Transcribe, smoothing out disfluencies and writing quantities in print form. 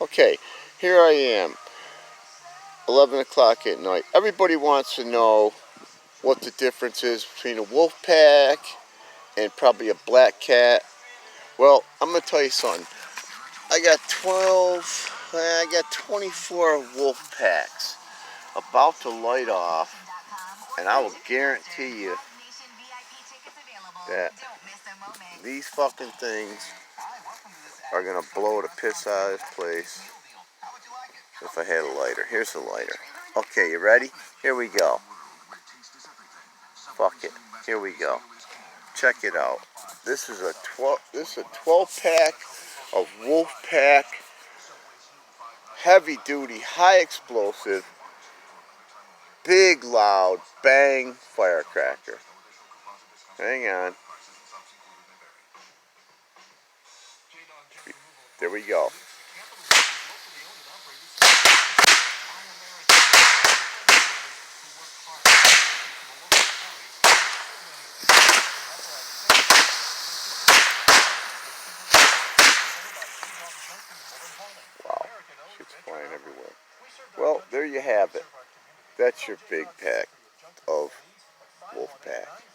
Okay, here I am, 11 o'clock at night. Everybody wants to know what the difference is between a wolf pack and probably a black cat. Well, I'm going to tell you something. I got 24 wolf packs about to light off, and I will guarantee you that these fucking things are going to blow the piss out of this place if I had a lighter. Here's the lighter. Okay, you ready? Here we go. Fuck it. Here we go. Check it out. This is a 12 pack of Wolf Pack heavy duty, high explosive, big loud bang firecracker. Hang on. There we go. Wow. Shit's flying everywhere. Well, there you have it. That's your big pack of Wolf Pack.